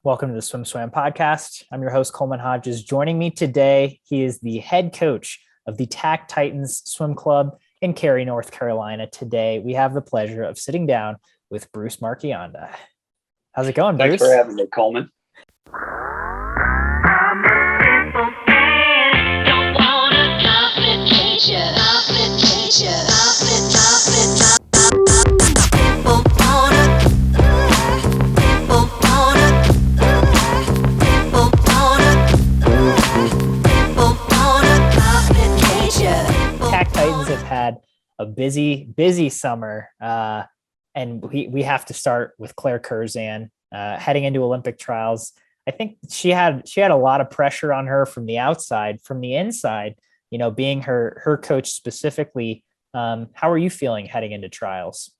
Welcome to the SwimSwam podcast. I'm your host, Coleman Hodges. Joining me today, he is the head coach of the TAC Titans swim club in Cary, North Carolina. Today, we have the pleasure of sitting down with Bruce Marchionda. How's it going, Bruce? Thanks for having me, Coleman. TAC Titans have had a busy summer, and we have to start with Claire Curzan heading into Olympic trials. I think she had a lot of pressure on her from the outside. From the inside, being her coach specifically. How are you feeling heading into trials?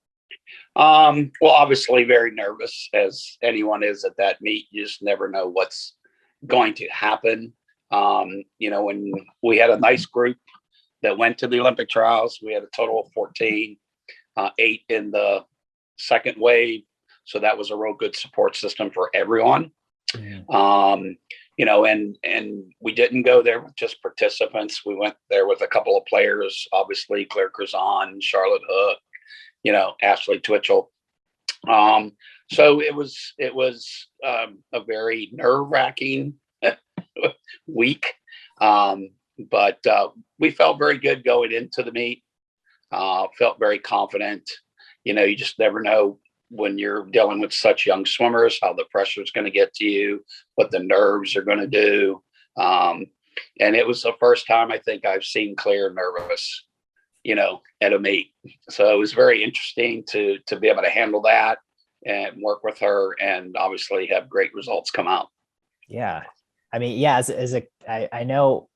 Well, obviously very nervous, as anyone is at that meet. You just never know what's going to happen. When we had a nice group that went to the Olympic trials, we had a total of 14, 8 in the second wave. So that was a real good support system for everyone. And we didn't go there with just participants. We went there with a couple of players, obviously Claire Curzan, Charlotte Hook, Ashley Twitchell. So it was a very nerve-wracking week. But we felt very good going into the meet. Felt very confident. You just never know when you're dealing with such young swimmers, how the pressure is going to get to you, what the nerves are going to do. And it was the first time I think I've seen Claire nervous, at a meet. So it was very interesting to be able to handle that and work with her and obviously have great results come out. Yeah. I mean, yeah, I know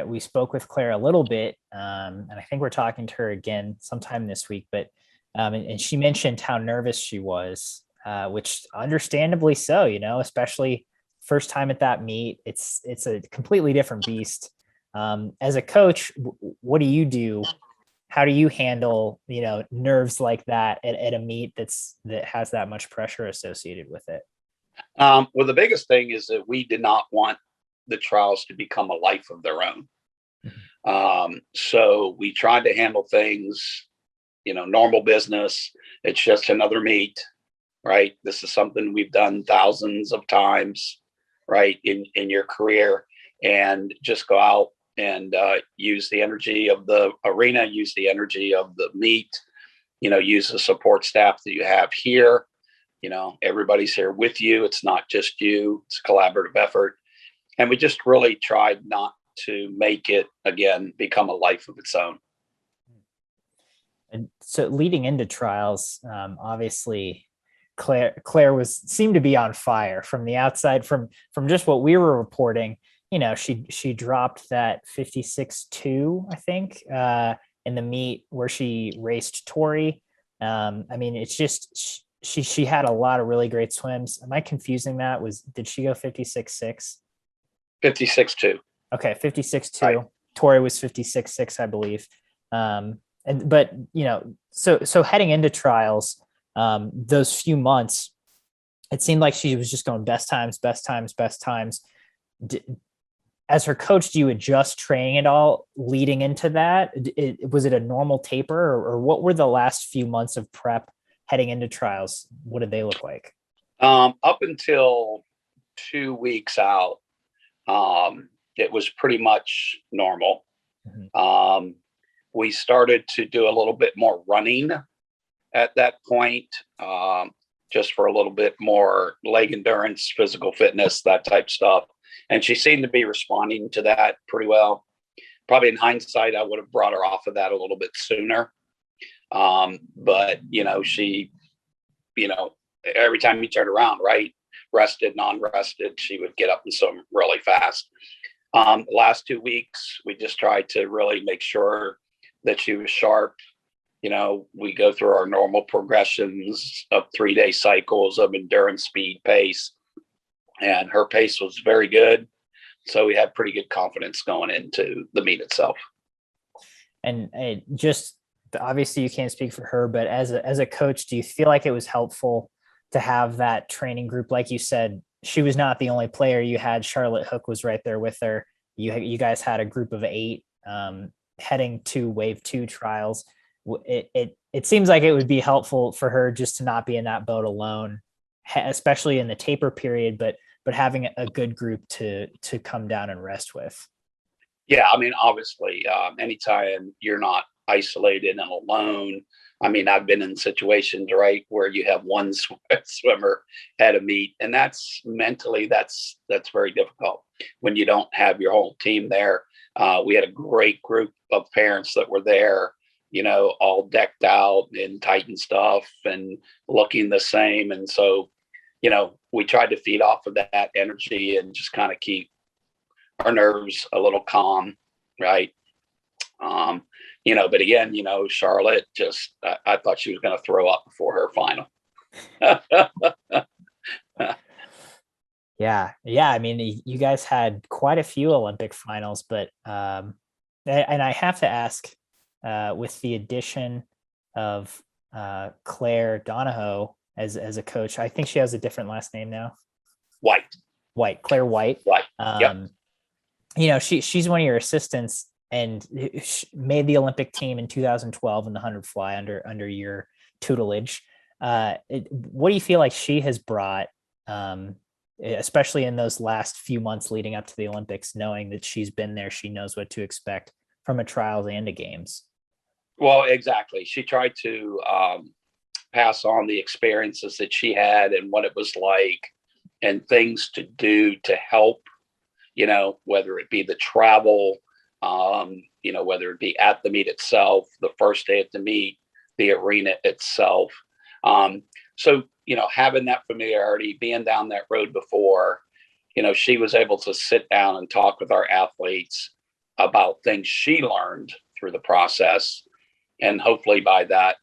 we spoke with Claire a little bit, and I think we're talking to her again sometime this week, but and she mentioned how nervous she was, which understandably so, especially first time at that meet. It's a completely different beast. As a coach, what do you do? How do you handle, nerves like that at a meet that has that much pressure associated with it? Well, the biggest thing is that we did not want the trials to become a life of their own. So we tried to handle things, normal business. It's just another meet, right? This is something we've done thousands of times, right, in your career, and just go out and use the energy of the arena, use the energy of the meet, use the support staff that you have here. Everybody's here with you. It's not just you. It's a collaborative effort. And we just really tried not to make it, again, become a life of its own. And so leading into trials, obviously, Claire seemed to be on fire from the outside, from just what we were reporting. She dropped that 56.2, I think, in the meet where she raced Torri. It's just she had a lot of really great swims. Am I confusing that? Did she go 56.6? 56.2. Okay, 56.2. Right. Torri was 56.6, I believe. So heading into trials, those few months, it seemed like she was just going best times. As her coach, do you adjust training at all leading into that? Was it a normal taper, or what were the last few months of prep heading into trials? What did they look like? Up until 2 weeks out, it was pretty much normal. Mm-hmm. We started to do a little bit more running at that point, just for a little bit more leg endurance, physical fitness, that type stuff. And she seemed to be responding to that pretty well. Probably in hindsight, I would have brought her off of that a little bit sooner. But she, every time you turn around, right, rested, non-rested, she would get up and swim really fast. Last 2 weeks, we just tried to really make sure that she was sharp. We go through our normal progressions of 3-day cycles of endurance, speed, pace, and her pace was very good. So we had pretty good confidence going into the meet itself. And just obviously you can't speak for her, but as a coach, do you feel like it was helpful to have that training group, like you said, she was not the only player. You had Charlotte Hook was right there with her. You guys had a group of 8 heading to Wave 2 trials. It seems like it would be helpful for her just to not be in that boat alone, especially in the taper period, but having a good group to come down and rest with. Yeah, I mean, obviously, anytime you're not isolated and alone. I mean, I've been in situations, right, where you have one swimmer at a meet, and that's mentally, that's very difficult when you don't have your whole team there. We had a great group of parents that were there, all decked out in Titan stuff and looking the same. And so, we tried to feed off of that energy and just kind of keep our nerves a little calm, right? But again, Charlotte just, I thought she was going to throw up before her final. Yeah. I mean, you guys had quite a few Olympic finals, but and I have to ask, with the addition of Claire Donahoe as a coach, I think she has a different last name now. Claire White. Yep. She's one of your assistants and made the Olympic team in 2012 in the 100 fly under your tutelage. What do you feel like she has brought, especially in those last few months leading up to the Olympics, knowing that she's been there, she knows what to expect from a trials and a games? Well, exactly. She tried to pass on the experiences that she had and what it was like and things to do to help, whether it be the travel, whether it be at the meet itself, the first day at the meet, the arena itself. So, having that familiarity, being down that road before, she was able to sit down and talk with our athletes about things she learned through the process. And hopefully by that,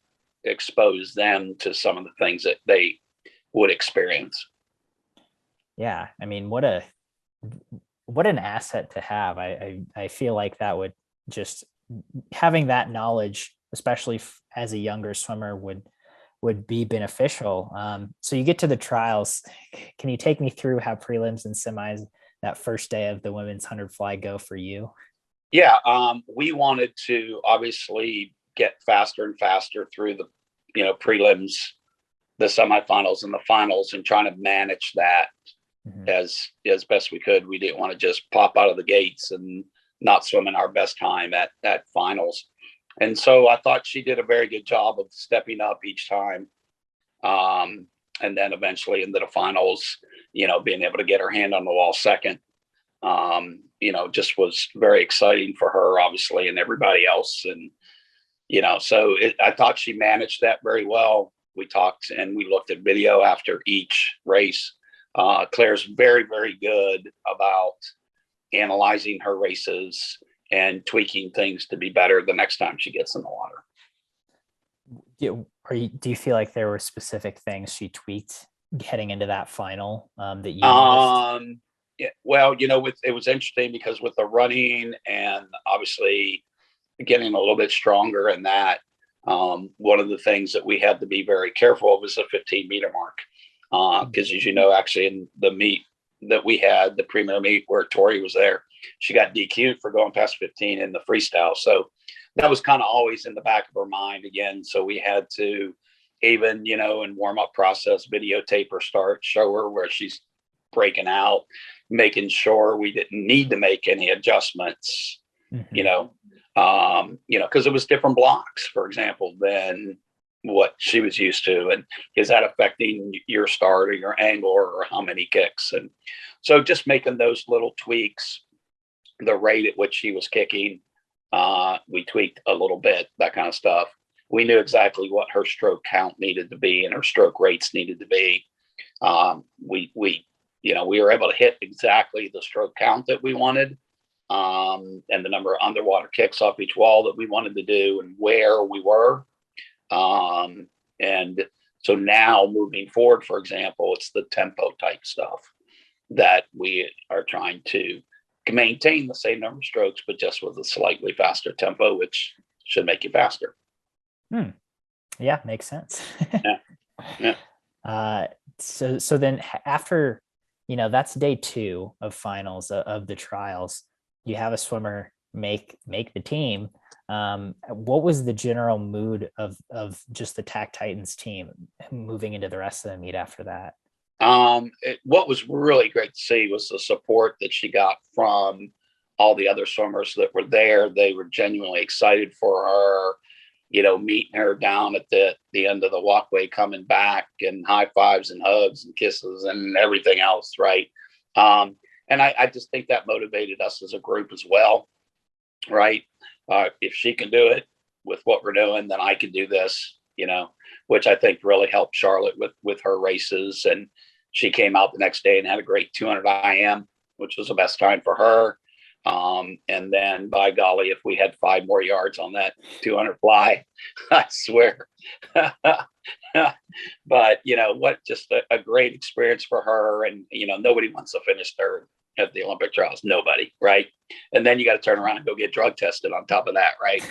expose them to some of the things that they would experience. Yeah. I mean, what an asset to have. I feel like that would just, having that knowledge, especially as a younger swimmer, would be beneficial. So you get to the trials. Can you take me through how prelims and semis that first day of the women's 100 fly go for you? Yeah. We wanted to obviously get faster and faster through the, prelims, the semifinals and the finals, and trying to manage that as best we could. We didn't want to just pop out of the gates and not swim in our best time at finals. And so I thought she did a very good job of stepping up each time. And then eventually into the finals, being able to get her hand on the wall second, just was very exciting for her, obviously, and everybody else. And, so I thought she managed that very well. We talked and we looked at video after each race. Claire's very, very good about analyzing her races and tweaking things to be better the next time she gets in the water. Do you feel like there were specific things she tweaked heading into that final that you noticed? Yeah, well, it was interesting because with the running and obviously getting a little bit stronger in that, one of the things that we had to be very careful of was the 15-meter mark. Because as you know, actually in the meet that we had, the premier meet where Torri was there, she got DQ'd for going past 15 in the freestyle. So that was kind of always in the back of her mind again. So we had to even, in warm-up process, videotape her start, show her where she's breaking out, making sure we didn't need to make any adjustments, because it was different blocks, for example, than what she was used to. And is that affecting your start or your angle or how many kicks? And so just making those little tweaks, the rate at which she was kicking, we tweaked a little bit, that kind of stuff. We knew exactly what her stroke count needed to be and her stroke rates needed to be. We were able to hit exactly the stroke count that we wanted, and the number of underwater kicks off each wall that we wanted to do and where we were. And so now moving forward, for example, it's the tempo type stuff that we are trying to maintain the same number of strokes, but just with a slightly faster tempo, which should make you faster. Yeah, makes sense. Yeah. So then after that's day 2 of finals of the trials. You have a swimmer make the team. What was the general mood of just the TAC Titans team moving into the rest of the meet after that? What was really great to see was the support that she got from all the other swimmers that were there. They were genuinely excited for her, meeting her down at the end of the walkway, coming back, and high fives and hugs and kisses and everything else. Right. And I just think that motivated us as a group as well. Right. If she can do it with what we're doing, then I can do this, which I think really helped Charlotte with her races. And she came out the next day and had a great 200 IM, which was the best time for her. And then, by golly, if we had 5 more yards on that 200 fly, I swear. But just a great experience for her. And nobody wants to finish third at the Olympic trials. Nobody, right? And then you got to turn around and go get drug tested on top of that, right?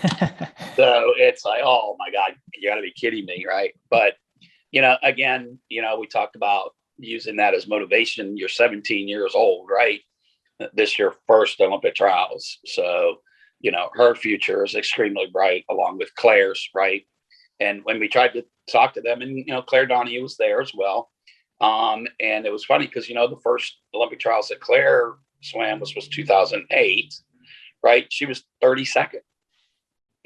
So it's like, oh my God, you got to be kidding me, right? But again, we talked about using that as motivation. You're 17 years old, right? This your first Olympic trials. So, her future is extremely bright along with Claire's, right? And when we tried to talk to them, and, Claire Donahue was there as well. And it was funny because, the first Olympic trials that Claire swam was 2008, right? She was 32nd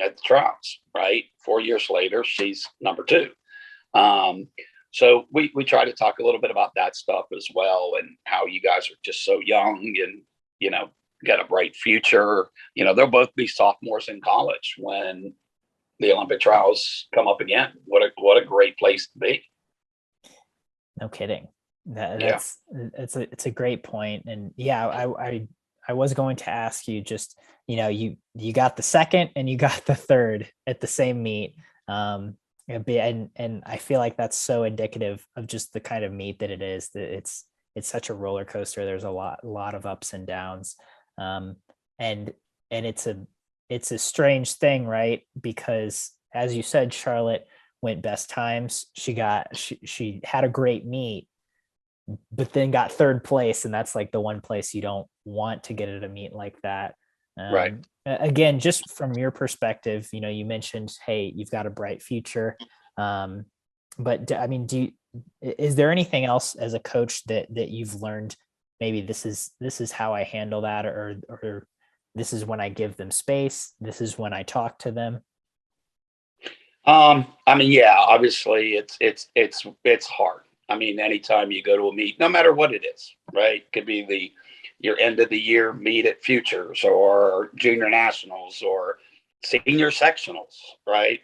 at the trials, right? 4 years later, she's number 2. So we try to talk a little bit about that stuff as well, and how you guys are just so young and, got a bright future. They'll both be sophomores in college when the Olympic trials come up again. What a great place to be. No kidding. It's a great point. And yeah, I was going to ask you just, you got the second and you got the third at the same meet. And I feel like that's so indicative of just the kind of meet that it is. That it's such a roller coaster. There's a lot of ups and downs. And it's a strange thing, right? Because as you said, Charlotte went best times. She had a great meet, but then got third place. And that's like the one place you don't want to get at a meet like that. Right. Again, just from your perspective, you mentioned, hey, you've got a bright future. But I mean, is there anything else as a coach that you've learned? Maybe this is how I handle that, or this is when I give them space. This is when I talk to them. I mean, yeah, obviously it's hard. I mean, anytime you go to a meet, no matter what it is, right? It could be your end of the year meet at Futures or junior nationals or senior sectionals, right?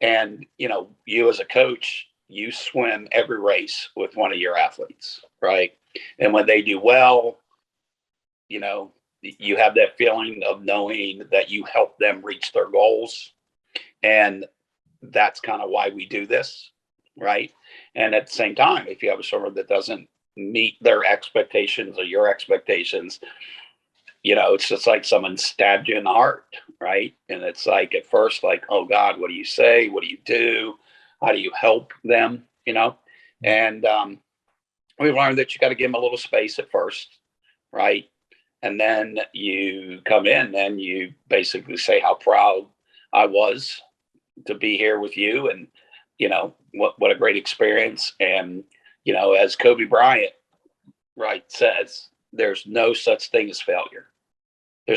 And you as a coach, you swim every race with one of your athletes, right? And when they do well, you have that feeling of knowing that you help them reach their goals. And that's kind of why we do this, right? And at the same time, if you have a swimmer that doesn't meet their expectations or your expectations, it's just like someone stabbed you in the heart, right? And it's like at first, like, oh God, what do you say? What do you do? How do you help them? And we learned that you got to give them a little space at first, right? And then you come in and you basically say how proud I was to be here with you, and what a great experience. And as Kobe Bryant, right, says, there's no such thing as failure.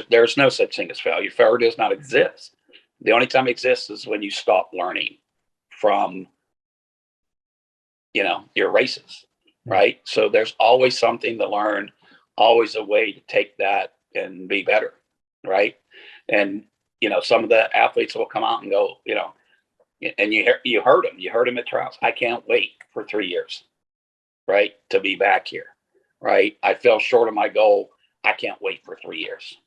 There's no such thing as failure. Failure does not exist. The only time it exists is when you stop learning from your races, right? So there's always something to learn, always a way to take that and be better, right? And some of the athletes will come out and go, and you heard them at trials. I can't wait for 3 years, right, to be back here, right? I fell short of my goal. I can't wait for 3 years,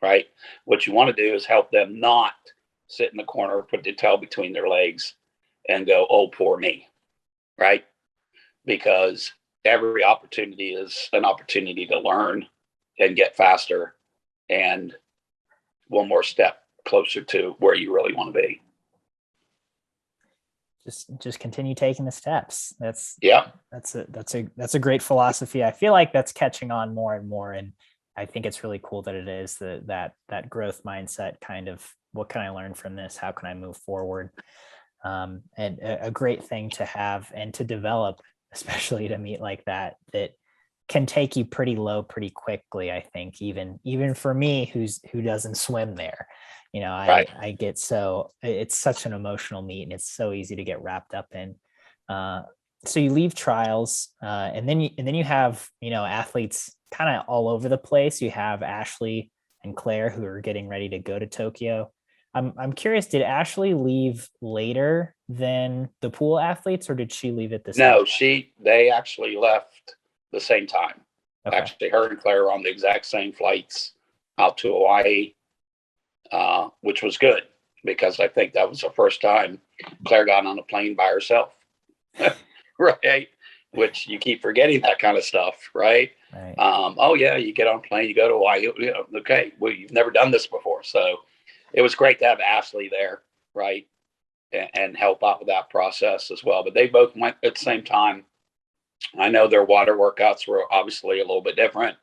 right? What you want to do is help them not sit in the corner, put their tail between their legs and go, oh, poor me, right? Because every opportunity is an opportunity to learn and get faster and one more step closer to where you really want to be. just continue taking the steps. Yeah. That's a great philosophy. I feel like that's catching on more and more. And I think it's really cool that it is that growth mindset kind of, what can I learn from this? How can I move forward? And a great thing to have and to develop, especially to meet like that can take you pretty low pretty quickly. I think even for me, who doesn't swim there, Right. I get it's such an emotional meet, and it's so easy to get wrapped up in. So you leave trials, and then you have, athletes kind of all over the place. You have Ashley and Claire who are getting ready to go to Tokyo. I'm curious, did Ashley leave later than the pool athletes, or did she leave at the same No, time? they actually left the same time. Okay. Actually, her and Claire were on the exact same flights out to Hawaii, which was good because I think that was the first time Claire got on a plane by herself. Right. Which you keep forgetting that kind of stuff, right? Right. Oh yeah, you get on a plane, you go to Hawaii. Okay, well, you've never done this before, so it was great to have Ashley there, right, and help out with that process as well. But they both went at the same time. I know their water workouts were obviously a little bit different.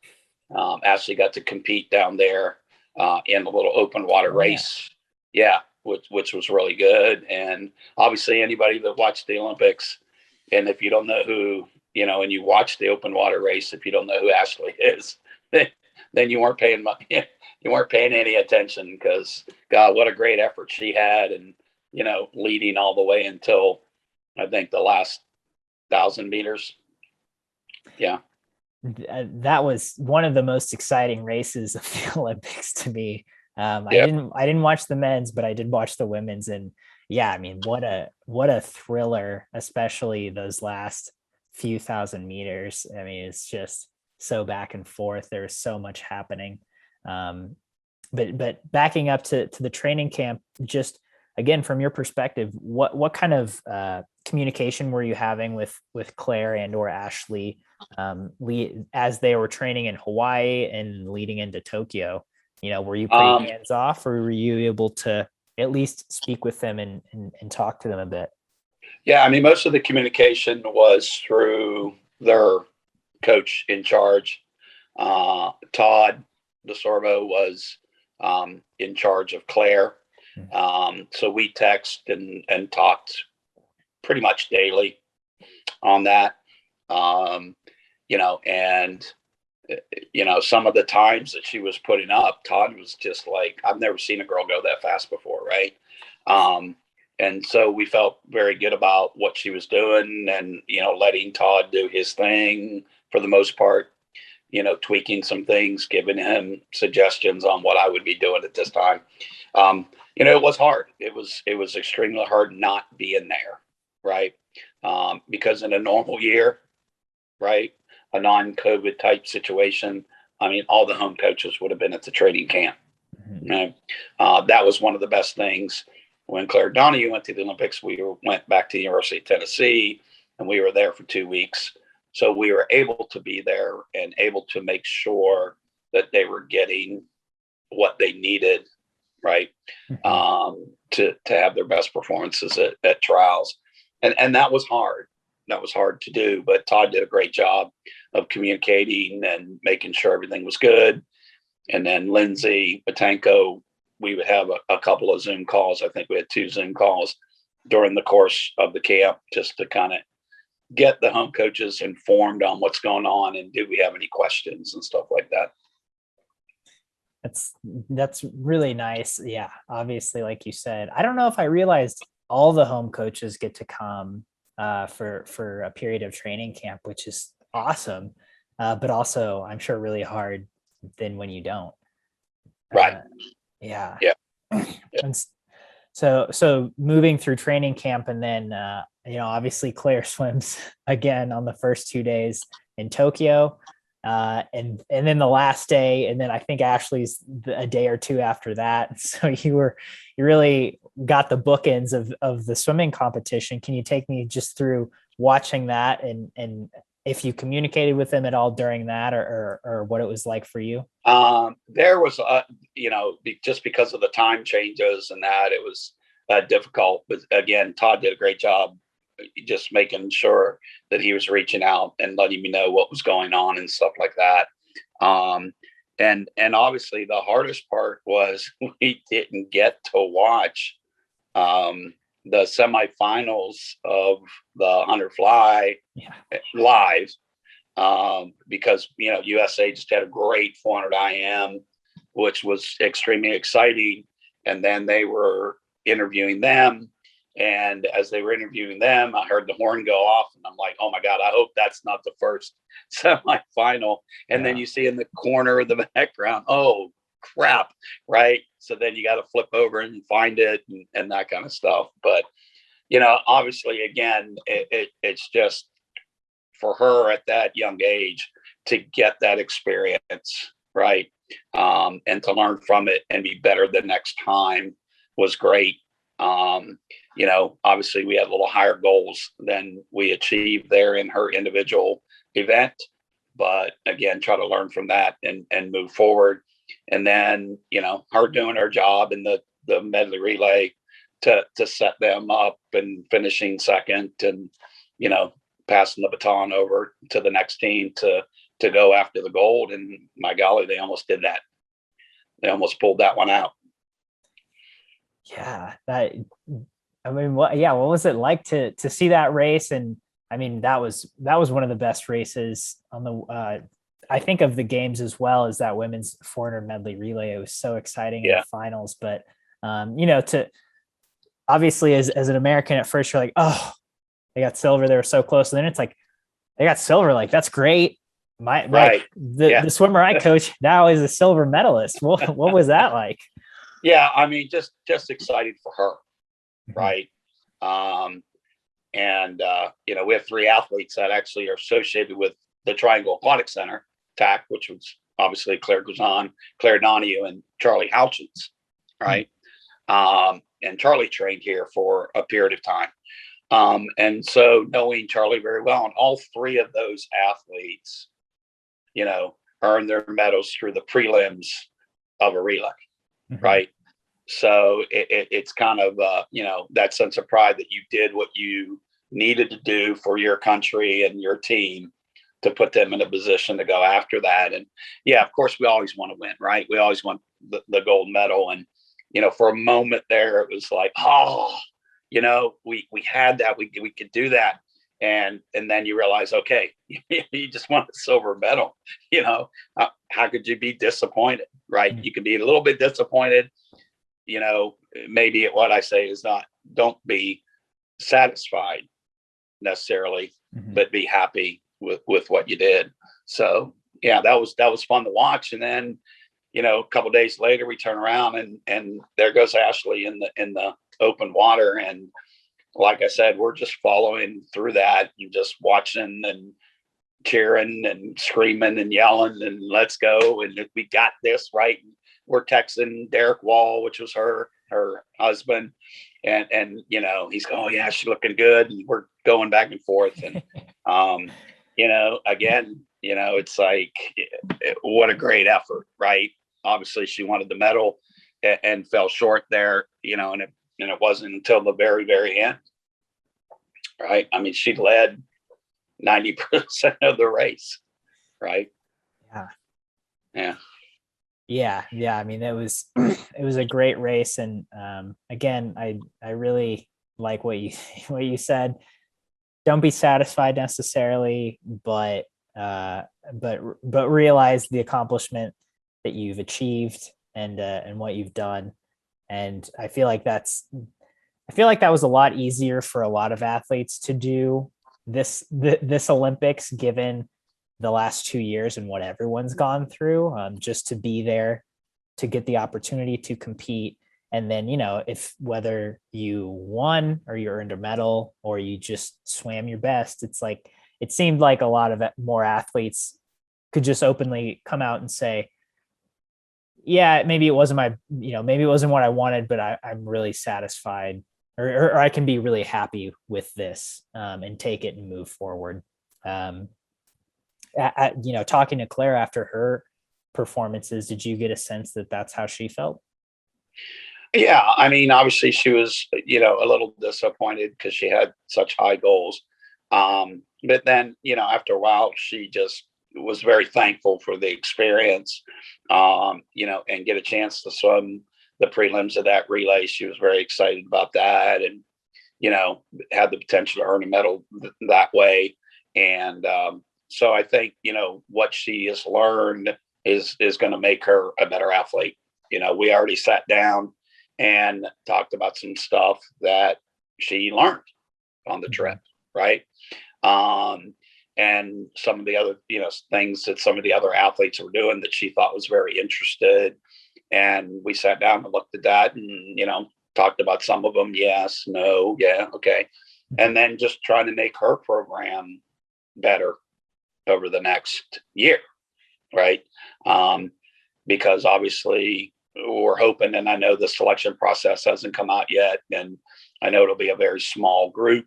Ashley got to compete down there in a little open water race. Yeah, which was really good. And obviously, anybody that watched the Olympics, and if you don't know who, and you watch the open water race, if you don't know who Ashley is, then you weren't paying money. You weren't paying any attention, because God, what a great effort she had, and leading all the way until I think the last 1,000 meters. Yeah. That was one of the most exciting races of the Olympics to me. I Yeah. didn't watch the men's, but I did watch the women's, and yeah, I mean, what a thriller, especially those last few thousand meters. I mean, it's just so back and forth. There's so much happening. But backing up to the training camp, just again, from your perspective, what kind of communication were you having with Claire and or Ashley as they were training in Hawaii and leading into Tokyo? Were you pretty hands off, or were you able to at least speak with them and talk to them a bit? Yeah, I mean, most of the communication was through their coach in charge. Todd DeSorbo was in charge of Claire. So we text and talked pretty much daily on that. And some of the times that she was putting up, Todd was just like, I've never seen a girl go that fast before, right? And so we felt very good about what she was doing, and letting Todd do his thing for the most part, tweaking some things, giving him suggestions on what I would be doing at this time. It was hard. It was extremely hard not being there, right? Because in a normal year, right, a non-COVID type situation, I mean, all the home coaches would have been at the training camp. Mm-hmm. That was one of the best things. When Claire Donahue went to the Olympics, we went back to the University of Tennessee, and we were there for 2 weeks. So we were able to be there and able to make sure that they were getting what they needed, right, to have their best performances at trials. And that was hard. That was hard to do, but Todd did a great job of communicating and making sure everything was good. And then Lindsay Batanko, we would have a couple of Zoom calls. I think we had 2 Zoom calls during the course of the camp, just to kind of get the home coaches informed on what's going on and do we have any questions and stuff like that. That's really nice. Yeah, obviously, like you said, I don't know if I realized all the home coaches get to come for a period of training camp, which is awesome, but also I'm sure really hard then when you don't. Right. Yeah. Yeah. And so moving through training camp, and then obviously Claire swims again on the first 2 days in Tokyo, and then the last day, and then I think Ashley's a day or 2 after that. So you really got the bookends of the swimming competition. Can you take me just through watching that, and if you communicated with them at all during that, or what it was like for you? There was, just because of the time changes and that, it was difficult. But again, Todd did a great job just making sure that he was reaching out and letting me know what was going on and stuff like that. And obviously the hardest part was we didn't get to watch the semifinals of the 100 fly live, because, you know, USA just had a great 400 IM, which was extremely exciting. And then they were interviewing them. And as they were interviewing them, I heard the horn go off and I'm like, oh my God, I hope that's not the first semifinal. And then you see in the corner of the background, oh crap. Right. So then you got to flip over and find it and that kind of stuff. But, you know, obviously, again, it's just for her at that young age to get that experience. Right. And to learn from it and be better the next time was great. You know, obviously we had a little higher goals than we achieved there in her individual event, but again, try to learn from that and move forward. And then, you know, her doing her job in the medley relay to set them up and finishing second and, you know, passing the baton over to the next team to go after the gold. And my golly, they almost did that. They almost pulled that one out. Yeah, what was it like to see that race? And I mean, that was one of the best races on the, I think of the games as well as that women's 400 medley relay. It was so exciting in the finals, but you know, to obviously as an American at first, you're like, oh, they got silver. They were so close. And then it's like, they got silver. Like, that's great. The swimmer I coach now is a silver medalist. What was that like? Yeah, I mean, just excited for her, right? And you know, we have 3 athletes that actually are associated with the Triangle Aquatic Center, TAC, which was obviously Claire Curzan, Claire Donahue, and Torri Huske, right? And Charlie trained here for a period of time. And so knowing Charlie very well, and all 3 of those athletes, you know, earned their medals through the prelims of a relay. Right. So it's kind of, you know, that sense of pride that you did what you needed to do for your country and your team to put them in a position to go after that. And yeah, of course, we always want to win, right? We always want the gold medal. And, you know, for a moment there, it was like, oh, you know, we had that, we could do that. And then you realize, okay, you just want a silver medal, you know, how could you be disappointed, right? You can be a little bit disappointed, you know, maybe what I say is don't be satisfied necessarily, but be happy with what you did. So yeah, that was fun to watch. And then, you know, a couple of days later, we turn around and there goes Ashley in the open water. And like I said, we're just following through that and just watching and cheering and screaming and yelling and let's go. And we got this, right. We're texting Derek Wall, which was her husband. And, you know, he's going, oh yeah, she's looking good. And we're going back and forth. And, you know, again, you know, it's like, what a great effort, right? Obviously she wanted the medal and fell short there, you know, and it wasn't until the very, very end, right? I mean, she led 90% of the race, right? Yeah. I mean, it was a great race. And again, I really like what you said. Don't be satisfied necessarily, but realize the accomplishment that you've achieved and what you've done. And I feel like that was a lot easier for a lot of athletes to do this Olympics, given the last 2 years and what everyone's gone through, just to be there, to get the opportunity to compete. And then, you know, whether you won or you earned a medal or you just swam your best, it's like, it seemed like a lot of more athletes could just openly come out and say, yeah, maybe it wasn't what I wanted, but I'm really satisfied or I can be really happy with this and take it and move forward. You know, talking to Claire after her performances, did you get a sense that that's how she felt? Yeah, I mean, obviously she was, a little disappointed because she had such high goals. But then, after a while, she just was very thankful for the experience, and get a chance to swim the prelims of that relay. She was very excited about that, and, had the potential to earn a medal that way. And so I think, what she has learned is going to make her a better athlete. We already sat down and talked about some stuff that she learned on the trip, right? And some of the other, things that some of the other athletes were doing that she thought was very interested. And we sat down and looked at that and, talked about some of them. Yes, no, yeah, okay. And then just trying to make her program better over the next year, right? Because obviously we're hoping, and I know the selection process hasn't come out yet, and I know it'll be a very small group,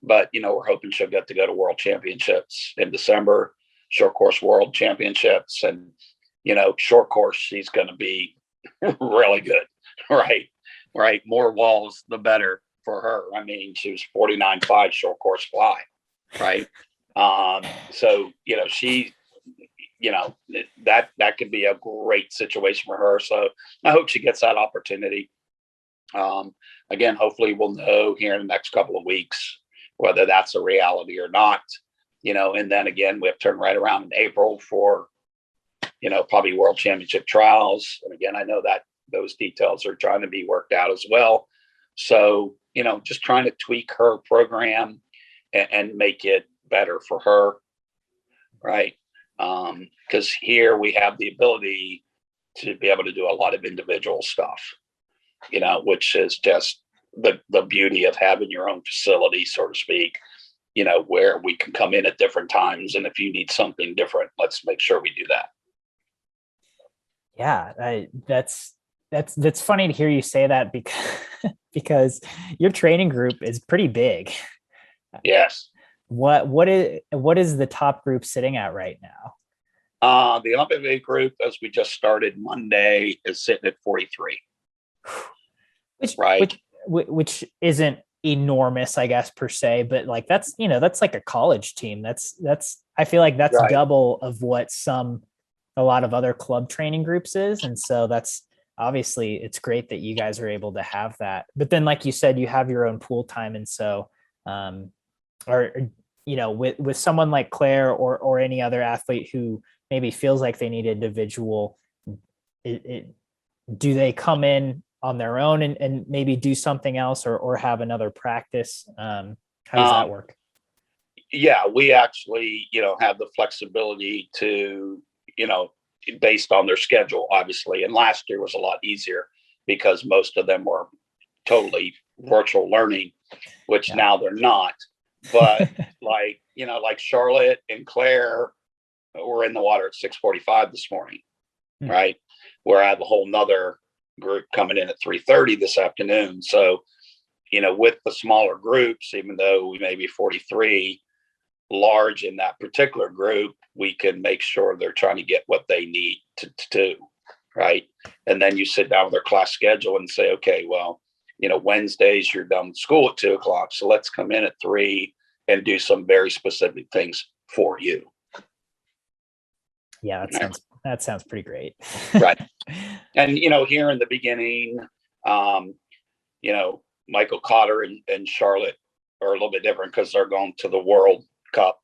but we're hoping she'll get to go to World Championships in December, short course World Championships, and short course she's going to be really good, right? Right, more walls the better for her. I mean, she was 49.5 short course fly, right? So she. That could be a great situation for her. So I hope she gets that opportunity. Again, hopefully we'll know here in the next couple of weeks whether that's a reality or not. And then again, we have to turn right around in April for, probably World Championship trials. And again, I know that those details are trying to be worked out as well. So, just trying to tweak her program and make it better for her. Right. Because here we have the ability to be able to do a lot of individual stuff, which is just the beauty of having your own facility, so to speak, where we can come in at different times. And if you need something different, let's make sure we do that. Yeah, that's funny to hear you say that because your training group is pretty big. Yes. What is the top group sitting at right now? The Olympian group, as we just started Monday, is sitting at 43. Which isn't enormous, I guess, per se, but like that's like a college team. That's I feel like that's right. Double of what a lot of other club training groups is. And so that's obviously it's great that you guys are able to have that. But then, like you said, you have your own pool time. And so, with someone like Claire or any other athlete who maybe feels like they need individual, do they come in on their own and maybe do something else or have another practice? How does that work? Yeah, we actually, have the flexibility to, based on their schedule, obviously. And last year was a lot easier because most of them were totally virtual learning, which now they're not. But like Charlotte and Claire were in the water at 6:45 this morning, right? Where I have a whole nother group coming in at 3:30 this afternoon. So, with the smaller groups, even though we may be 43 large in that particular group, we can make sure they're trying to get what they need to do, right? And then you sit down with their class schedule and say, okay, well, Wednesdays you're done with school at 2:00. So let's come in at 3 and do some very specific things for you. Yeah, that sounds pretty great. Right. And, here in the beginning, Michael Cotter and Charlotte are a little bit different because they're going to the World Cup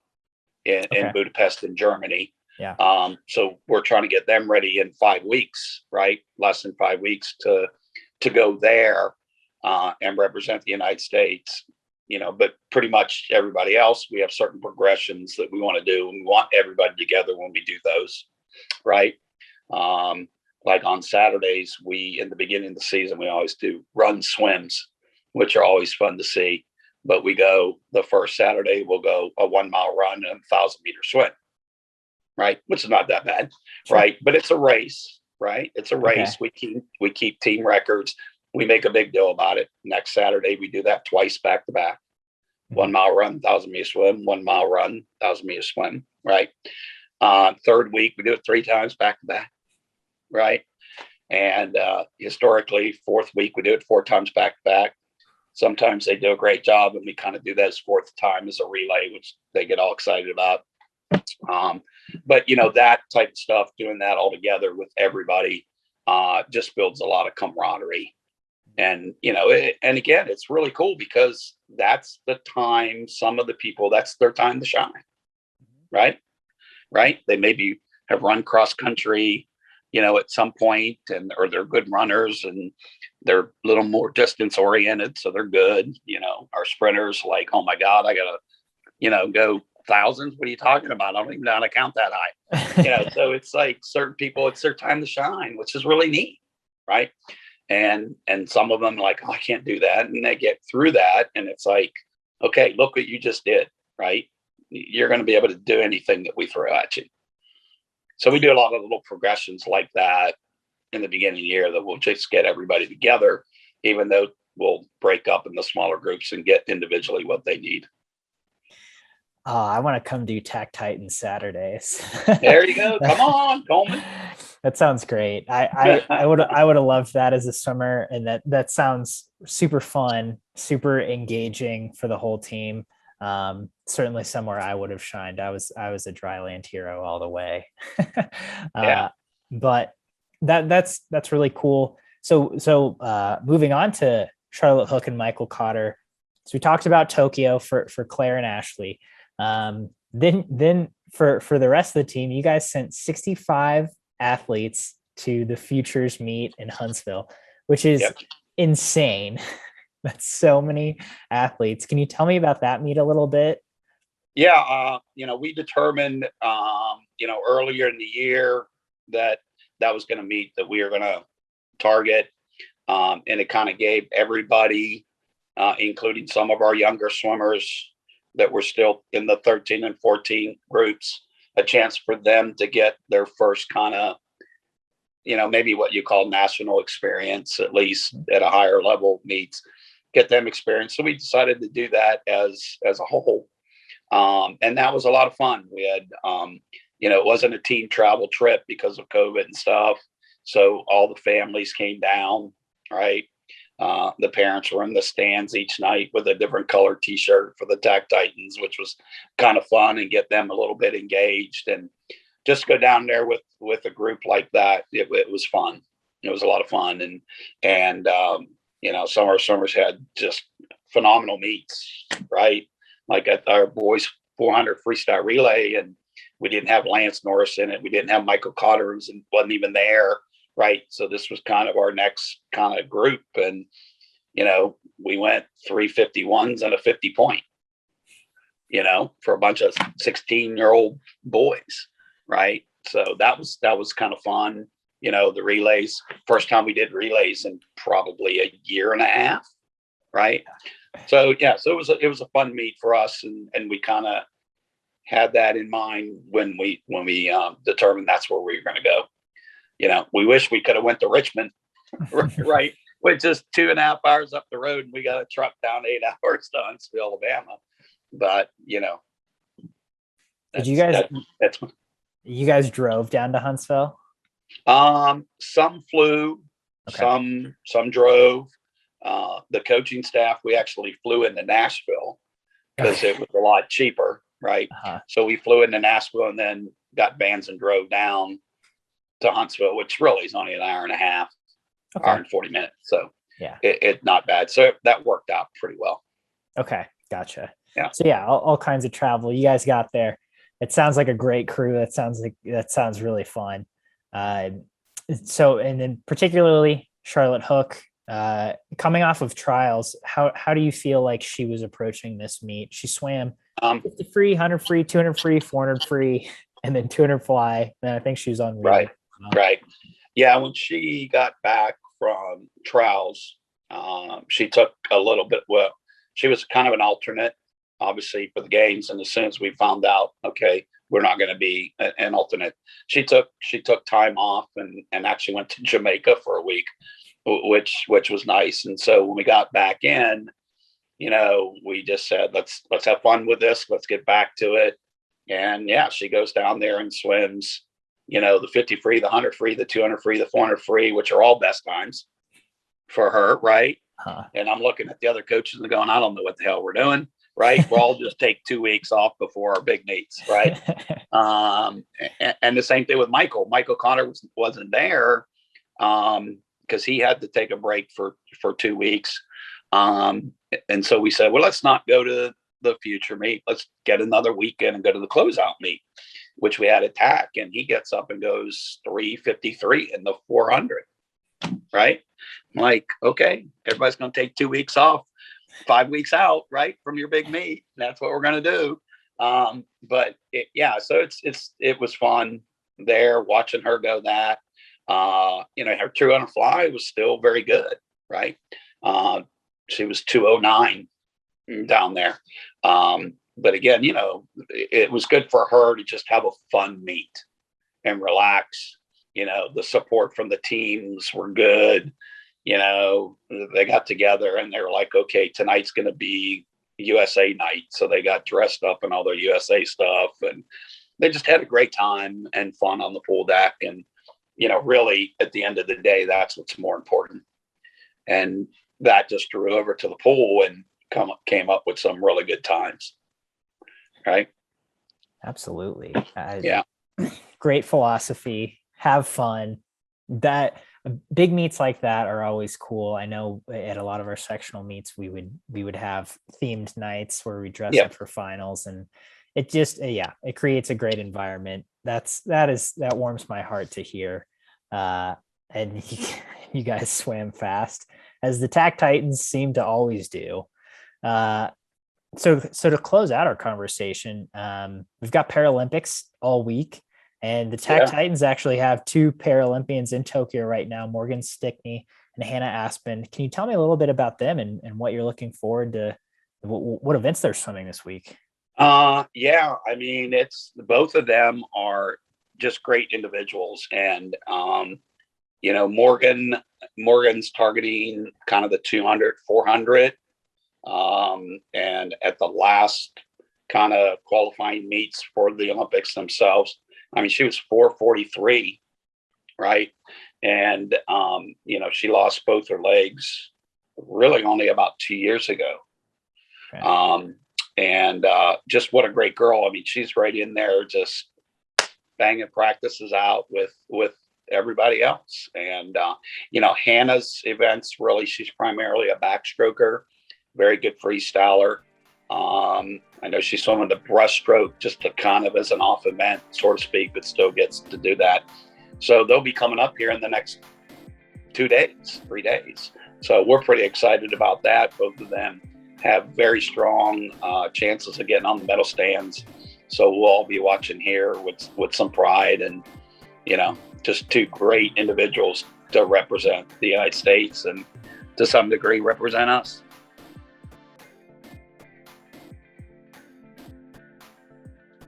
in Budapest in Germany. Yeah. So we're trying to get them ready in 5 weeks, right? Less than 5 weeks to go there and represent the United States. But pretty much everybody else, we have certain progressions that we want to do, and we want everybody together when we do those, right? Like on Saturdays, in the beginning of the season, we always do run swims, which are always fun to see. But we go the first Saturday, we'll go a 1 mile run and a 1,000-meter swim, right? Which is not that bad, sure. Right? But it's a race, right? It's a race. Okay. We keep team records. We make a big deal about it. Next Saturday, we do that twice back to back. 1 mile run, 1,000-meter swim, 1 mile run, 1,000-meter swim, right? Third week, we do it 3 times back to back, right? And historically, fourth week, we do it 4 times back to back. Sometimes they do a great job, and we kind of do that as fourth time as a relay, which they get all excited about. But, that type of stuff, doing that all together with everybody just builds a lot of camaraderie. And, and again, it's really cool because that's the time some of the people, that's their time to shine. Right. They maybe have run cross country, at some point, or they're good runners and they're a little more distance oriented. So they're good. Our sprinters, like, oh my God, I gotta, go thousands. What are you talking about? I don't even know how to count that high. So it's like certain people, it's their time to shine, which is really neat. Right. And some of them like, oh, I can't do that. And they get through that. And it's like, okay, look what you just did. Right. You're going to be able to do anything that we throw at you. So we do a lot of little progressions like that in the beginning of the year that will just get everybody together, even though we'll break up in the smaller groups and get individually what they need. I want to come do TAC Titans Saturdays. There you go. Come on, Coleman. That sounds great. I would have loved that as a swimmer, and that sounds super fun, super engaging for the whole team. Certainly somewhere I would have shined. I was a dry land hero all the way. But that's really cool. So moving on to Charlotte Hook and Michael Cotter. So we talked about Tokyo for Claire and Ashley. Then for the rest of the team, you guys sent 65 athletes to the Futures meet in Huntsville, which is insane. That's so many athletes. Can you tell me about that meet a little bit? Yeah. We determined, earlier in the year that was going to meet that we were going to target. And it kind of gave everybody, including some of our younger swimmers that were still in the 13 and 14 groups, a chance for them to get their first kind of, maybe what you call national experience, at least at a higher level meets, get them experience. So we decided to do that as a whole. And that was a lot of fun. We had, it wasn't a team travel trip because of COVID and stuff. So all the families came down, right? The parents were in the stands each night with a different color t-shirt for the TAC Titans, which was kind of fun, and get them a little bit engaged, and just go down there with a group like that. It was fun. It was a lot of fun. And some of our swimmers had just phenomenal meets, right? Like at our boys 400 freestyle relay, and we didn't have Lance Norris in it. We didn't have Michael Cotter, who wasn't even there. Right. So this was kind of our next kind of group. And, we went 351s and a 50 point, for a bunch of 16-year-old boys. Right. So that was kind of fun. The relays, first time we did relays in probably a year and a half. Right. So, so it was a fun meet for us. And we kind of had that in mind when we determined that's where we were going to go. We wish we could have went to Richmond, right? Which is 2.5 hours up the road, and we got a truck down 8 hours to Huntsville, Alabama. But did you guys drove down to Huntsville? Some flew, okay. Some drove. The coaching staff, we actually flew into Nashville because it was a lot cheaper, right? So we flew into Nashville and then got vans and drove down to Huntsville, which really is only an hour and a half, hour and 40 minutes. So it's not bad. So that worked out pretty well. Okay. Gotcha. Yeah. So all kinds of travel. You guys got there. It sounds like a great crew. That sounds really fun. And then particularly Charlotte Hook, coming off of trials, how do you feel like she was approaching this meet? She swam 50 free, 100 free, 200 free, 400 free, and then 200 fly. And I think she was on relay. Right. Yeah. When she got back from trials, she took a little bit. Well, she was kind of an alternate, obviously, for the games. And as soon as we found out, okay, we're not going to be an alternate, she took time off and actually went to Jamaica for a week, which was nice. And so when we got back in, we just said, let's have fun with this. Let's get back to it. And she goes down there and swims, the 50 free, the 100 free, the 200 free, the 400 free, which are all best times for her. Right. And I'm looking at the other coaches and going, I don't know what the hell we're doing. Right. We'll all just take 2 weeks off before our big meets. Right. And the same thing with Michael. Michael Connor wasn't there because he had to take a break for 2 weeks. And so we said, well, let's not go to the future meet. Let's get another weekend and go to the closeout meet, which we had at TAC. And he gets up and goes 3:53 in the 400. Right. I'm like, okay, everybody's going to take 2 weeks off, 5 weeks out, right, from your big meet. That's what we're going to do. But so it was fun there watching her go that. Her 200 fly was still very good, right? She was 209 down there. But again, it was good for her to just have a fun meet and relax. The support from the teams were good. They got together and they were like, okay, tonight's going to be USA night. So they got dressed up in all their USA stuff and they just had a great time and fun on the pool deck. And, really at the end of the day, that's what's more important. And that just drew over to the pool and came up with some really good times. Right. Absolutely. Yeah. Great philosophy. Have fun. That big meets like that are always cool. I know at a lot of our sectional meets, we would have themed nights where we dress up for finals, and it just, it creates a great environment. That warms my heart to hear. And you guys swam fast, as the TAC Titans seem to always do. So to close out our conversation, we've got Paralympics all week. And the TAC Titans actually have 2 Paralympians in Tokyo right now, Morgan Stickney and Hannah Aspen. Can you tell me a little bit about them and what you're looking forward to, what events they're swimming this week? I mean, it's both of them are just great individuals. And, Morgan's targeting kind of the 200, 400. And at the last kind of qualifying meets for the Olympics themselves, I mean, she was 4:43, right? And, she lost both her legs really only about 2 years ago. Okay. And just what a great girl. I mean, she's right in there just banging practices out with everybody else. And, Hannah's events, really, she's primarily a backstroker, very good freestyler. I know she's swimming the breaststroke just to kind of as an off event, so to speak, but still gets to do that. So they'll be coming up here in the next 3 days. So we're pretty excited about that. Both of them have very strong chances of getting on the medal stands. So we'll all be watching here with some pride and, just 2 great individuals to represent the United States and to some degree represent us.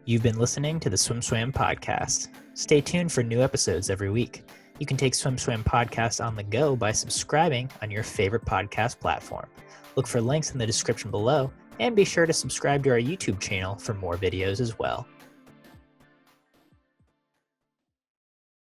You've been listening to the SwimSwam podcast. Stay tuned for new episodes every week. You can take SwimSwam podcast on the go by subscribing on your favorite podcast platform. Look for links in the description below, and be sure to subscribe to our YouTube channel for more videos as well.